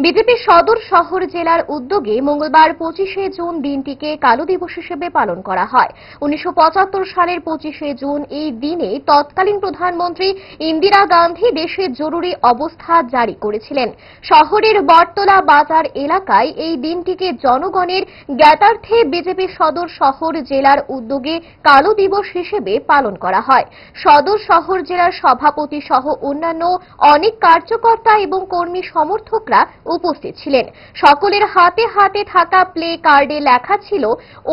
BJP সদর শহর জেলার উদ্যোগে মঙ্গলবার 25শে জুন দিনটিকে কালো দিবস হিসেবে পালন করা হয়। 1975 সালের 25শে জুন এই দিনে তৎকালীন প্রধানমন্ত্রী ইন্দিরা গান্ধী দেশে জরুরি অবস্থা জারি করেছিলেন। শহরের বটতলা বাজার এলাকায় এই দিনটিকে জনগণের জ্ঞাতার্থে বিজেপি সদর শহর জেলার উদ্যোগে কালো দিবস হিসেবে পালন করা হয়। সদর শহর জেলার সভাপতি সহ অন্যান্য অনেক কার্যকর্তা এবং কর্মী সমর্থকরা উপস্থিত ছিলেন। সকলের হাতে হাতে থাকা প্লে কার্ডে লেখা ছিল,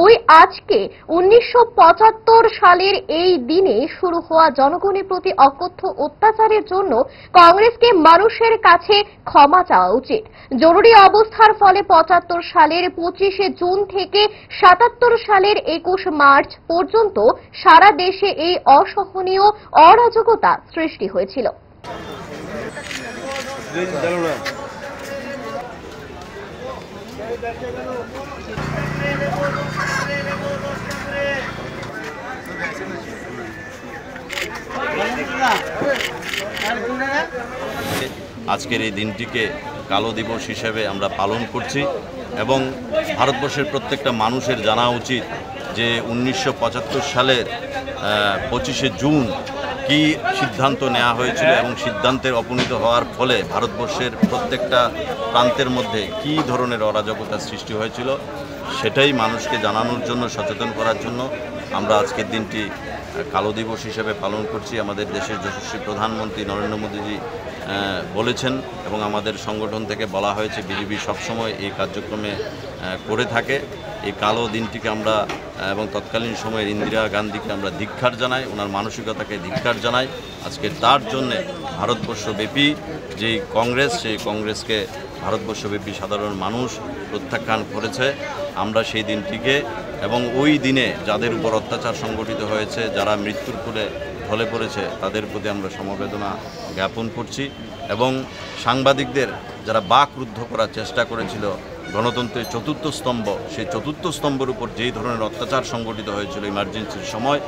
ওই আজকে 1975 সালের এই দিনে শুরু হওয়া জনগণের প্রতি অকথ্য অত্যাচারের জন্য কংগ্রেসকে মানুষের কাছে ক্ষমা চাওয়া উচিত। জরুরি অবস্থার ফলে 75 সালের 25শে জুন থেকে 77 সালের 21 মার্চ পর্যন্ত সারা দেশে এই অসহনীয় অরাজকতা সৃষ্টি হয়েছিল। আজকের এই দিনটিকে কালো দিবস হিসেবে আমরা পালন করছি এবং ভারতবর্ষের প্রত্যেকটা মানুষের জানা উচিত যে 1975 সালের 25শে জুন কি সিদ্ধান্ত নেওয়া হয়েছিল এবং সিদ্ধান্তের উপনীত হওয়ার ফলে ভারতবর্ষের প্রত্যেকটা প্রান্তের মধ্যে কী ধরনের অরাজকতা সৃষ্টি হয়েছিল সেটাই মানুষকে জানানোর জন্য, সচেতন করার জন্য আমরা আজকের দিনটি কালো দিবস হিসেবে পালন করছি। আমাদের দেশের যশস্বী প্রধানমন্ত্রী নরেন্দ্র মোদীজি বলেছেন এবং আমাদের সংগঠন থেকে বলা হয়েছে, বিজেপি সবসময় এই কার্যক্রমে করে থাকে। এই কালো দিনটিকে আমরা এবং তৎকালীন সময়ের ইন্দিরা গান্ধীকে আমরা ধিক্কার জানাই, ওনার মানসিকতাকে ধিক্কার জানাই। আজকে তার জন্যে ভারতবর্ষব্যাপী যেই কংগ্রেস, সেই কংগ্রেসকে ভারতবর্ষব্যাপী সাধারণ মানুষ প্রত্যাখ্যান করেছে। আমরা সেই দিনটিকে এবং ওই দিনে যাদের উপর অত্যাচার সংগঠিত হয়েছে, যারা মৃত্যুর কোলে ঢলে পড়েছে, তাদের প্রতি আমরা সমবেদনা জ্ঞাপন করছি এবং সাংবাদিকদের যারা বাকরুদ্ধ করার চেষ্টা করেছিল, গণতন্ত্রের চতুর্থ স্তম্ভ, সেই চতুর্থ স্তম্ভের উপর যেই ধরনের অত্যাচার সংগঠিত হয়েছিল ইমার্জেন্সির সময়,